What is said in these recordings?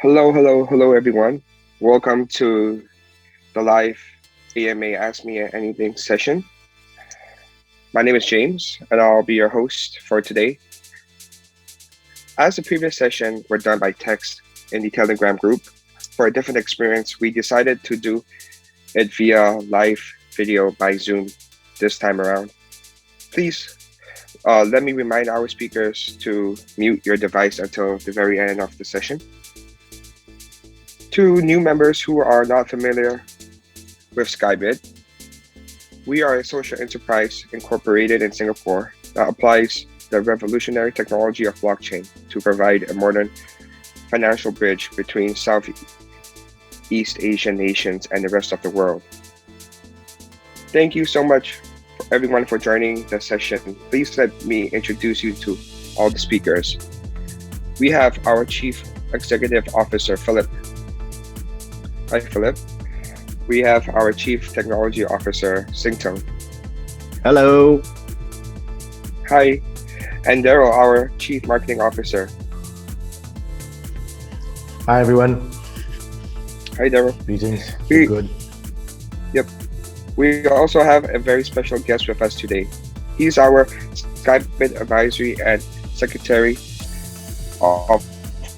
Hello, everyone. Welcome to the live AMA Ask Me Anything session. My name is James, and I'll be your host for today. As the previous session were done by text in the Telegram group, for a different experience, we decided to do it via live video by Zoom this time around. Please let me remind our speakers to mute your device until the very end of the session. To new members who are not familiar with Skybit, we are a social enterprise incorporated in Singapore that applies the revolutionary technology of blockchain to provide a modern financial bridge between Southeast Asian nations and the rest of the world. Thank you so much, everyone, for joining the session. Please let me introduce you to all the speakers. We have our Chief Executive Officer, Philip. Hi, Philip. We have our Chief Technology Officer, Singtong. Hello. Hi. And Daryl, our Chief Marketing Officer. Hi, everyone. Hi, Daryl. Greetings. Good. Yep. We also have a very special guest with us today. He's our Skybit Advisory and Secretary of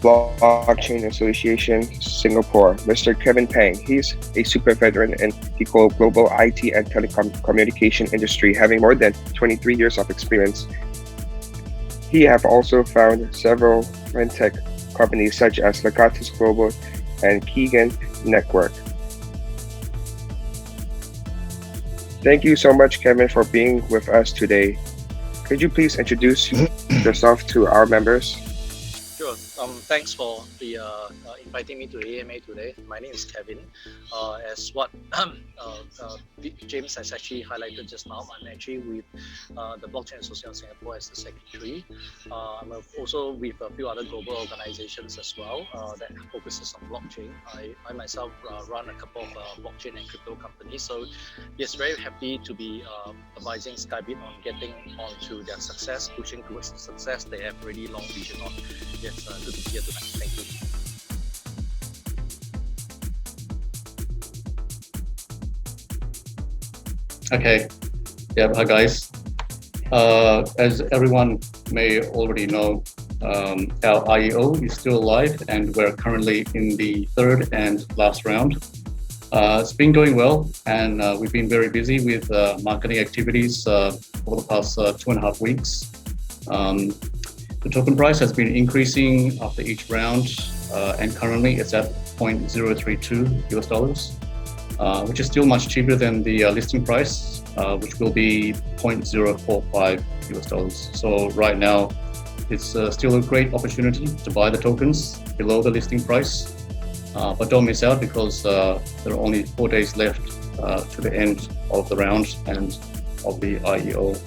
Blockchain Association Singapore, Mr. Kevin Pang. He's a super veteran in the global IT and telecommunication industry, having more than 23 years of experience. He have also founded several fintech companies such as Legatus Global and Keegan Network. Thank you so much, Kevin, for being with us today. Could you please introduce yourself to our members? Sure. Thanks for inviting me to AMA today. My name is Kevin. As what James has actually highlighted just now, I'm actually with the Blockchain Association of Singapore as the secretary. I'm also with a few other global organizations as well that focuses on blockchain. I myself run a couple of blockchain and crypto companies. So yes, very happy to be advising Skybit on getting onto their success, pushing towards the success they have really long vision on. Yes, good to be here tonight. Thank you. Okay. Yeah, hi guys. As everyone may already know, our IEO is still alive and we're currently in the third and last round. It's been going well and we've been very busy with marketing activities over the past 2.5 weeks. The token price has been increasing after each round and currently it's at $0.032, which is still much cheaper than the listing price, which will be $0.045. So right now, it's still a great opportunity to buy the tokens below the listing price. But don't miss out because there are only 4 days left to the end of the round and of the IEO.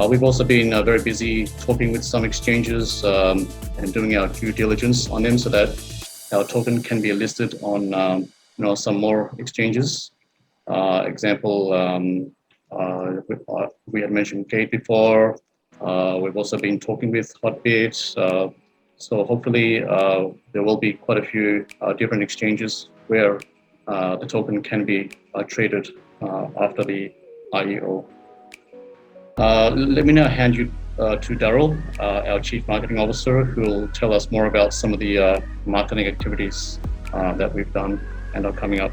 We've also been very busy talking with some exchanges and doing our due diligence on them so that our token can be listed on some more exchanges. Example, we had mentioned Gate before. We've also been talking with Hotbit. So hopefully there will be quite a few different exchanges where the token can be traded after the IEO. Let me now hand you to Daryl, our Chief Marketing Officer, who will tell us more about some of the marketing activities that we've done and are coming up.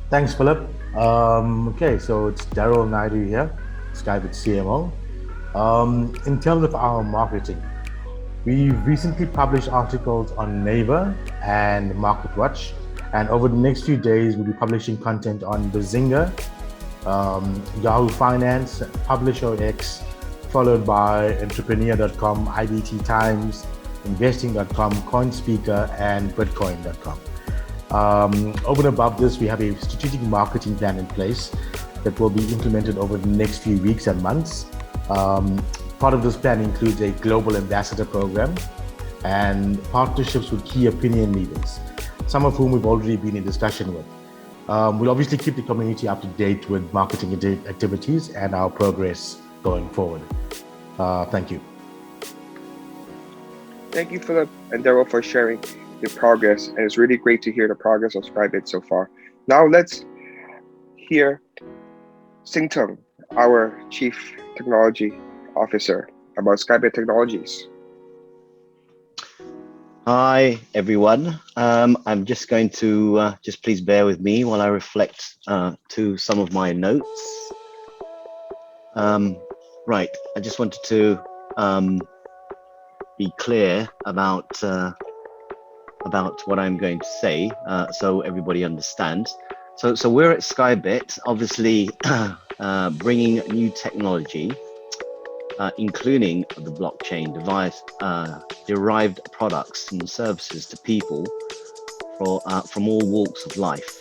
Thanks, Philip. Okay, so it's Daryl Naidu here, Skybit CMO. In terms of our marketing, we recently published articles on Naver and MarketWatch, and over the next few days, we'll be publishing content on Bazinga, Yahoo Finance, PublishOX, followed by Entrepreneur.com, IDT Times, Investing.com, CoinSpeaker, and Bitcoin.com. Over and above this, we have a strategic marketing plan in place that will be implemented over the next few weeks and months. Part of this plan includes a global ambassador program and partnerships with key opinion leaders, some of whom we've already been in discussion with. We'll obviously keep the community up to date with marketing activities and our progress going forward. Thank you. Thank you, Philip and Daryl, for sharing your progress, and it's really great to hear the progress of Skybit so far. Now let's hear Sing Tung, our Chief Technology Officer, about Skybit Technologies. Hi, everyone. I'm just going to just please bear with me while I reflect to some of my notes. Right, I just wanted to be clear about what I'm going to say, so everybody understands. So we're at Skybit, obviously bringing new technology, including the blockchain device, derived products and services to people from all walks of life.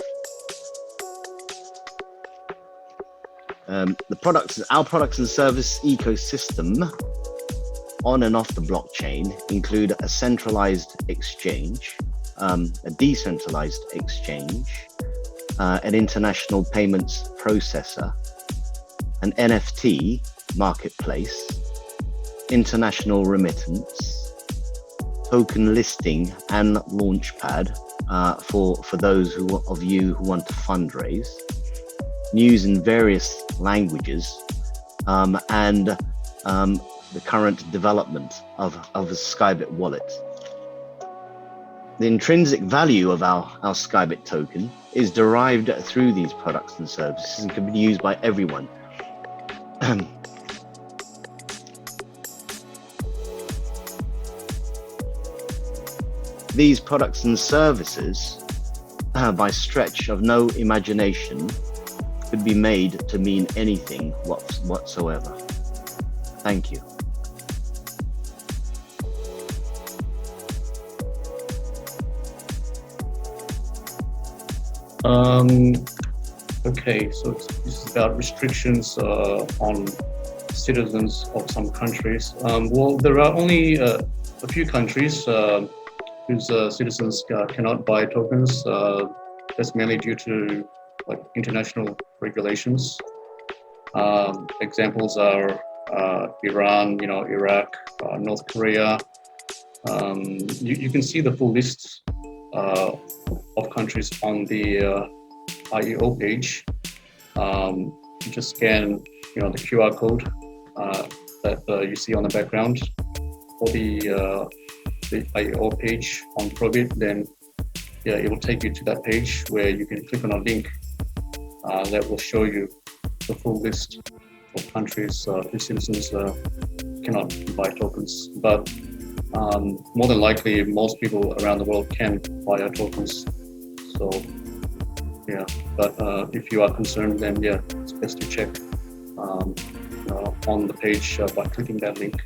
Our products and service ecosystem on and off the blockchain include a centralized exchange, a decentralized exchange, an international payments processor, an NFT marketplace, international remittance, token listing and launchpad for those of you who want to fundraise, news in various languages, and the current development of a Skybit wallet. The intrinsic value of our Skybit token is derived through these products and services and can be used by everyone. These products and services, by stretch of no imagination, could be made to mean anything whatsoever. Thank you. Okay, so this is about restrictions on citizens of some countries. Well, there are only a few countries whose citizens cannot buy tokens. That's mainly due to international regulations. Examples are Iran, Iraq, North Korea. You can see the full list of countries on the IEO page. You just scan, the QR code that you see on the background for the IEO page on Probit. Then, it will take you to that page where you can click on a link that will show you the full list of countries whose citizens cannot buy tokens. But more than likely, most people around the world can buy our tokens. So, but if you are concerned, then it's best to check on the page by clicking that link.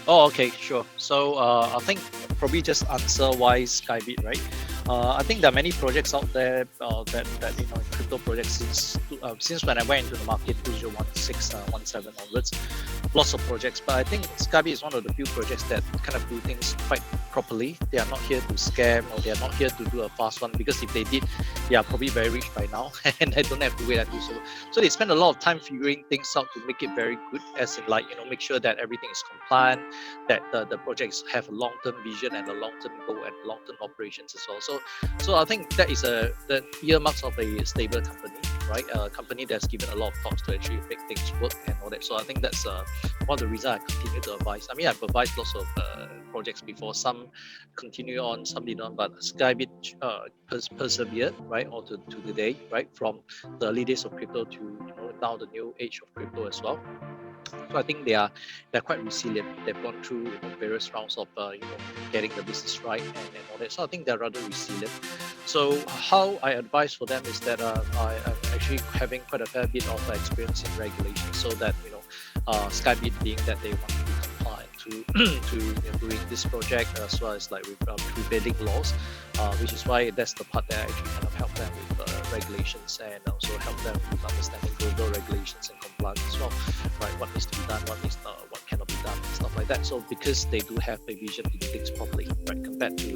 Oh, okay, sure. So I think probably just answer why Skybit, right? I think there are many projects out there that in crypto projects since when I went into the market 2016, 17 onwards, lots of projects. But I think Skybit is one of the few projects that kind of do things quite properly. They are not here to scam, or they are not here to do a fast one, because if they did, they are probably very rich by now and they don't have to wait until so they spend a lot of time figuring things out to make it very good, as in make sure that everything is compliant, that the projects have a long-term vision and a long-term goal and long-term operations as well. So I think that is the earmarks of a stable company, right? A company that's given a lot of thoughts to actually make things work and all that. So I think that's one of the reasons I continue to advise. I mean, I've advised lots of projects before. Some continue on, some did not, but Skybit persevered, right, or to today, right, from the early days of crypto to now the new age of crypto as well. So I think they're quite resilient. They've gone through various rounds of getting the business right and all that. So I think they're rather resilient. So how I advise for them is that I am actually having quite a fair bit of experience in regulation, so that Skybit being that they want to be compliant to doing this project, as well as with prevailing laws, which is why that's the part that I actually kind of help them with regulations, and also help them with understanding global regulations and compliance as well, right? What needs to be done, what cannot be done, stuff like that. So because they do have a vision to do things properly, right, compared to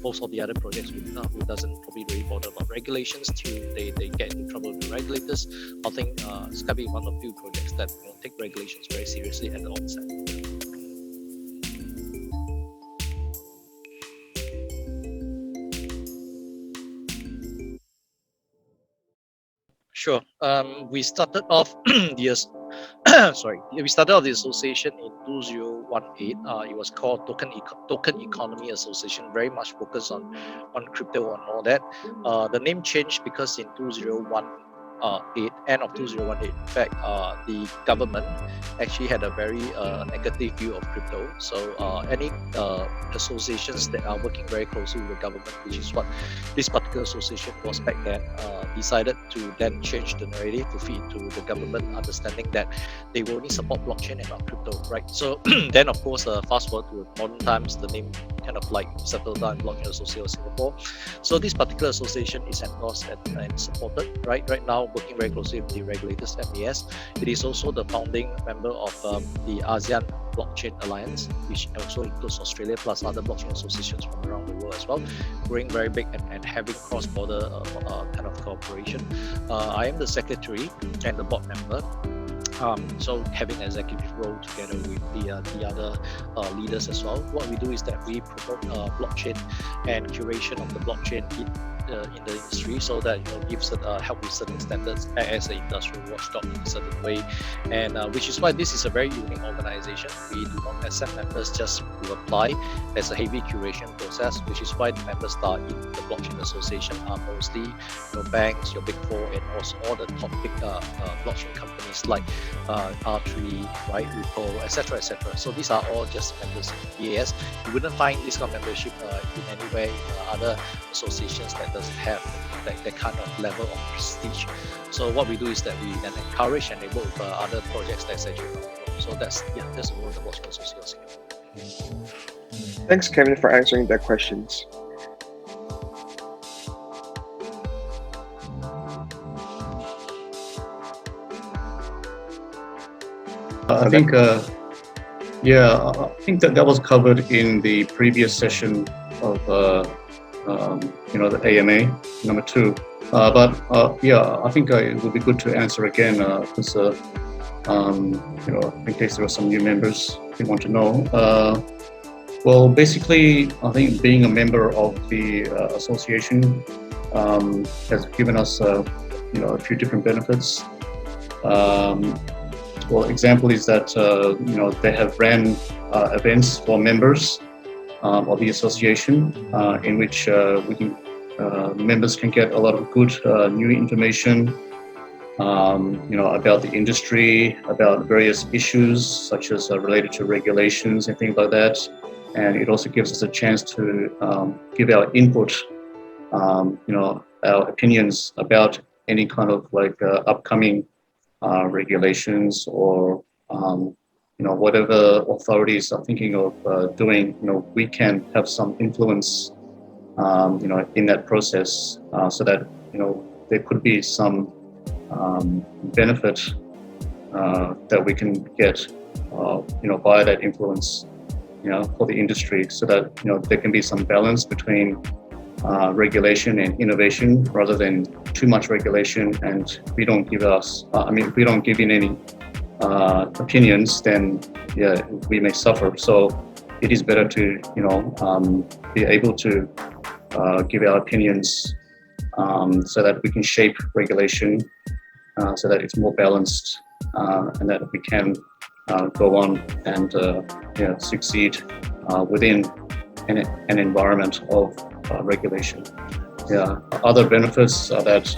most of the other projects who doesn't probably really bother about regulations till they get into trouble with the regulators. I think Skype is one of the few projects that take regulations very seriously at the onset. Sure. We started off we started off the association in 2018. It was called Token Economy Association, very much focused on crypto and all that. The name changed because in 2018, end of 2018, in fact, the government actually had a very negative view of crypto. So any associations that are working very closely with the government, which is what this particular association was back then, decided to then change the narrative to fit into the government understanding that they will only support blockchain and not crypto, right? So then, of course, fast forward to modern times, the name kind of like settled down, Blockchain Association of Singapore. So this particular association is endorsed and supported, right now, working very closely with the regulators, MAS. It is also the founding member of the ASEAN Blockchain Alliance, which also includes Australia plus other blockchain associations from around the world as well, growing very big and having cross-border kind of cooperation. I am the secretary and the board member. So having an executive role together with the other leaders as well. What we do is that we promote blockchain and curation of the blockchain in the industry, so that gives help with certain standards as an industrial watchdog in a certain way, and which is why this is a very unique organization. We do not accept members just to apply. There's a heavy curation process, which is why the members that are in the blockchain association are mostly your banks, your big four, and also all the top big blockchain companies like R3, right, Ripple, etc., etc. So these are all just members of BAS. You wouldn't find this kind of membership in anywhere in other associations that doesn't have that kind of level of prestige. So what we do is that we then encourage and they work with other projects that's actually around the world. So that's the role of the Blockchain Association. Thanks, Kevin, for answering their questions. I think that was covered in the previous session of the AMA number 2. I think it would be good to answer again because in case there are some new members who want to know. Well, basically, I think being a member of the association has given us a few different benefits. Well, example is that they have ran events for members of the association, in which members can get a lot of good new information, about the industry, about various issues such as related to regulations and things like that. And it also gives us a chance to give our input, our opinions about any kind of upcoming regulations or whatever authorities are thinking of doing. We can have some influence in that process, so that there could be some benefit that we can get via that influence for the industry, so that there can be some balance between regulation and innovation, rather than too much regulation and we don't give in any opinions, then we may suffer. So it is better to be able to give our opinions, so that we can shape regulation, so that it's more balanced, and that we can go on and succeed within an environment of regulation. Other benefits are that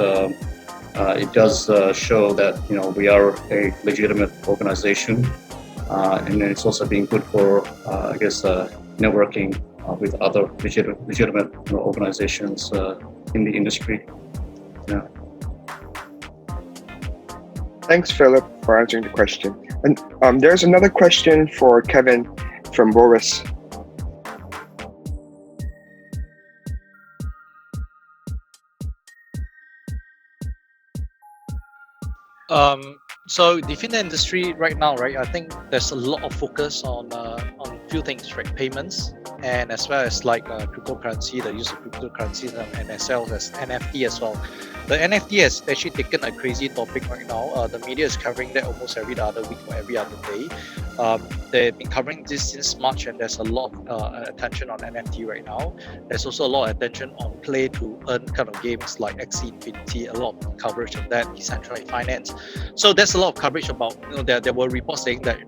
it does show that we are a legitimate organization, and then it's also been good for networking with other legitimate organizations in the industry. Thanks, Philip, for answering the question. And there's another question for Kevin from Boris. So the fintech industry right now, right? I think there's a lot of focus on few things, right? Payments, and as well as like cryptocurrency, the use of cryptocurrencies, and as well as NFT as well. The NFT has actually taken a crazy topic right now. The media is covering that almost every other week or every other day. They've been covering this since March, and there's a lot of attention on NFT right now. There's also a lot of attention on play to earn kind of games like Axie Infinity, a lot of coverage of that, decentralized finance. So there's a lot of coverage about, there were reports saying that,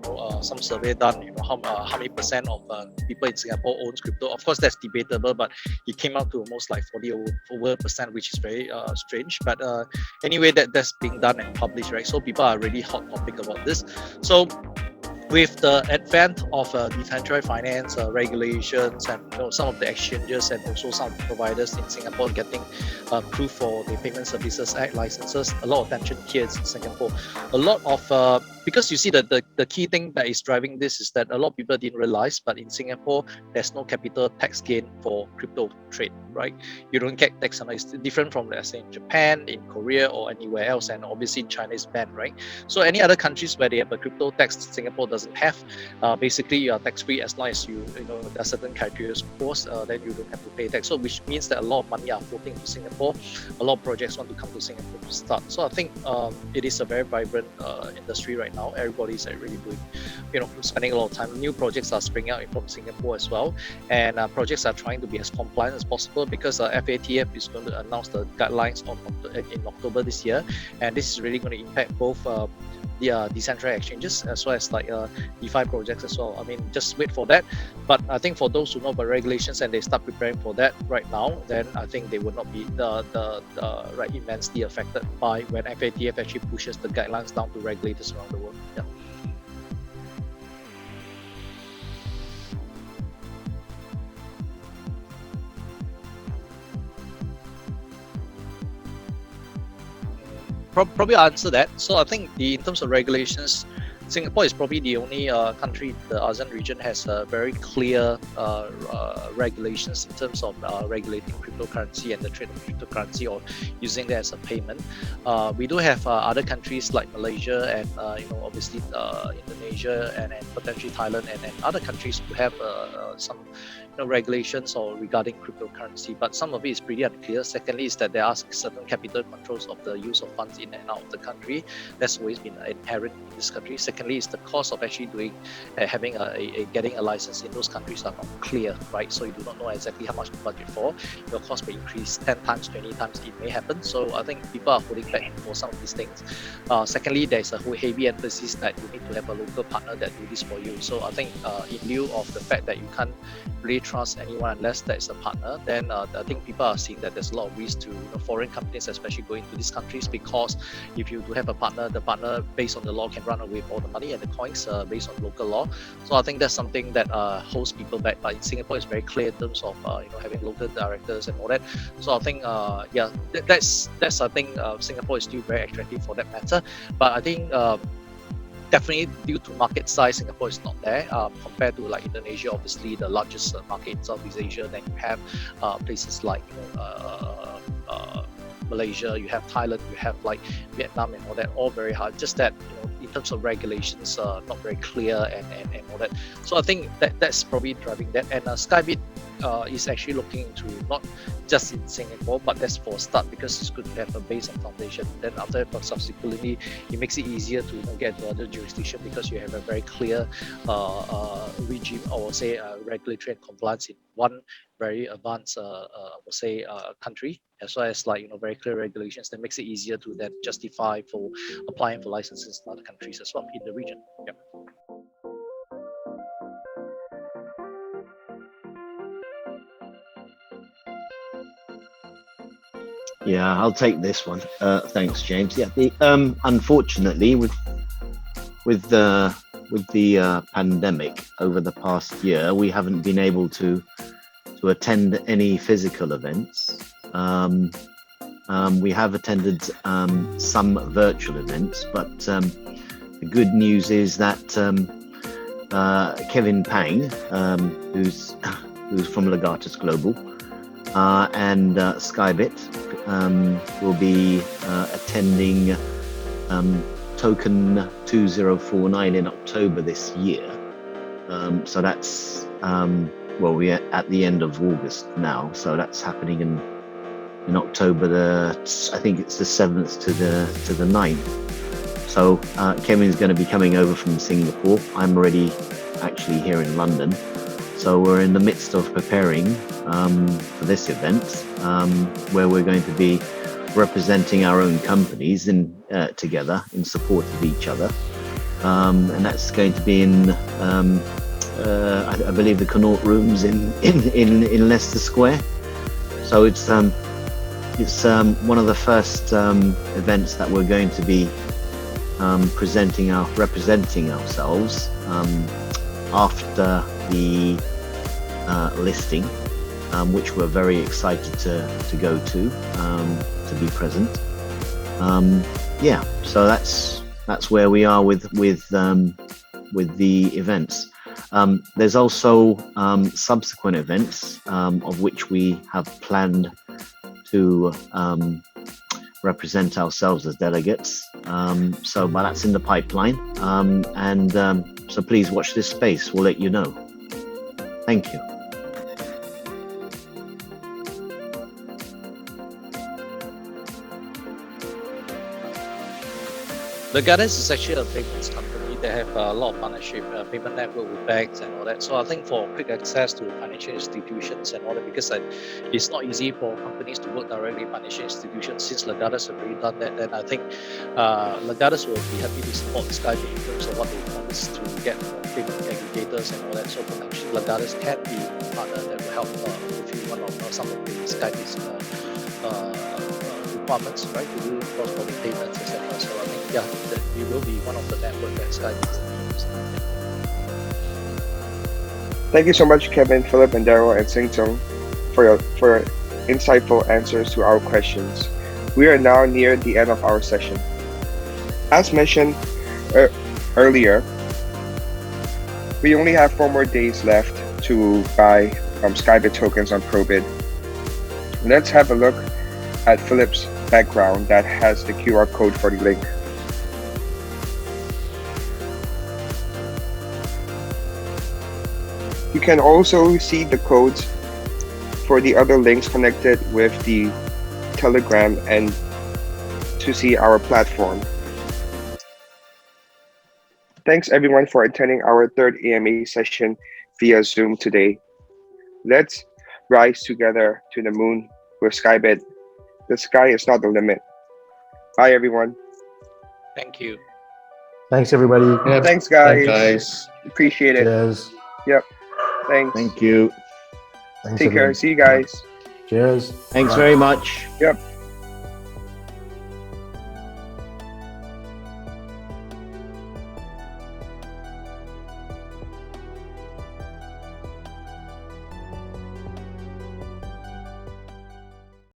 some survey done, how many percent of people in Singapore owns crypto. Of course, that's debatable, but it came out to almost like 40%, which is very strange. But anyway, that's being done and published, right? So people are really hot topic about this. So with the advent of decentralized finance regulations, and some of the exchanges and also some of the providers in Singapore getting approved for the Payment Services Act licenses, a lot of attention here in Singapore. A lot of because you see that the key thing that is driving this is that a lot of people didn't realize, but in Singapore there's no capital tax gain for crypto trade, right? You don't get tax on it. It's different from, let's say, in Japan, in Korea, or anywhere else, and obviously in China is banned, right? So any other countries where they have a crypto tax, Singapore doesn't have. Basically, you are tax free as long as there are certain criteria, of course, then you don't have to pay tax. So which means that a lot of money are floating to Singapore. A lot of projects want to come to Singapore to start. So I think it is a very vibrant industry right now. Everybody's really doing, spending a lot of time. New projects are springing out from Singapore as well, and projects are trying to be as compliant as possible, because FATF is going to announce the guidelines in October this year, and this is really going to impact both the decentralized exchanges as well as like DeFi projects as well. I mean, just wait for that. But I think for those who know about regulations and they start preparing for that right now, then I think they will not be right immensely affected by when FATF actually pushes the guidelines down to regulators around the world. Yeah. Probably answer that. So I think in terms of regulations, Singapore is probably the only country in the ASEAN region has very clear regulations in terms of regulating cryptocurrency and the trade of cryptocurrency, or using that as a payment. We do have other countries like Malaysia and obviously Indonesia and potentially Thailand and other countries who have some regulations or regarding cryptocurrency, but some of it is pretty unclear. Secondly, is that there are certain capital controls of the use of funds in and out of the country. That's always been inherent in this country. Secondly, is the cost of actually getting a license in those countries are not clear, right? So you do not know exactly how much to budget for. Your cost may increase 10 times, 20 times. It may happen. So I think people are holding back for some of these things. Secondly, there's a whole heavy emphasis that you need to have a local partner that do this for you. So I think in lieu of the fact that you can't really trust anyone unless there is a partner, then I think people are seeing that there's a lot of risk to foreign companies, especially going to these countries, because if you do have a partner, the partner based on the law can run away with all the money and the coins based on local law. So I think that's something that holds people back. But in Singapore, it's very clear in terms of having local directors and all that. So I think that's I think Singapore is still very attractive for that matter. But I think definitely due to market size, Singapore is not there compared to like Indonesia, obviously the largest market in Southeast Asia. Then you have places like Malaysia, you have Thailand, you have like Vietnam and all that, all very hard. Just that in terms of regulations, not very clear and all that. So I think that's probably driving that. And Skybit is actually looking into not just in Singapore, but that's for a start, because it's good to have a base and foundation. Then after that, subsequently, it makes it easier to get to other jurisdiction, because you have a very clear regime, or say regulatory and compliance in one very advanced, country, as well as like very clear regulations that makes it easier to then justify for applying for licenses in other countries as well in the region. Yep. Yeah, I'll take this one. Thanks, James. Yeah, unfortunately, with the pandemic over the past year, we haven't been able to attend any physical events. We have attended some virtual events, but the good news is that Kevin Pang, who's from Legatus Global, and Skybit will be attending token 2049 in October this year. So that's well, we're at the end of August now, so that's happening in October. I think it's the 7th to the 9th. So Kevin's going to be coming over from Singapore. I'm already actually here in London. So we're in the midst of preparing for this event, where we're going to be representing our own companies together in support of each other. And that's going to be in, I believe, the Connaught Rooms in Leicester Square. So it's one of the first events that we're going to be representing ourselves after the listing, which we're very excited to go to be present. Yeah, so that's where we are with the events. There's also subsequent events of which we have planned to represent ourselves as delegates. So but that's in the pipeline, and so please watch this space. We'll let you know. Thank you. Legatus is actually a payments company. They have a lot of partnership, payment network with banks and all that. So I think for quick access to financial institutions and all that, because it's not easy for companies to work directly with financial institutions, since Legatus have already done that, then I think Legatus will be happy to support Skybit in terms of what they want is to get payment aggregators and all that. So potentially Legatus can be a partner that will help fulfill one of some of the Skybit's requirements, right, to do cross-border payments, etc. So I think, yeah, that we will be one of the network that Skybit is. Thank you so much, Kevin, Philip, and Daryl, and Sing Sung for your insightful answers to our questions. We are now near the end of our session. As mentioned earlier, we only have 4 more days left to buy Skybit tokens on Probit. Let's have a look at Philip's background that has the QR code for the link. You can also see the codes for the other links connected with the Telegram and to see our platform. Thanks everyone for attending our 3rd AMA session via Zoom today. Let's rise together to the moon with Skybit. The sky is not the limit. Bye, everyone. Thank you. Thanks, everybody. Yeah, Thanks, guys. guys. Appreciate it. Cheers. Yep. Thanks. Thank you. Thanks, Take care. everyone. See you guys. Cheers. Thanks Bye. very much. Yep.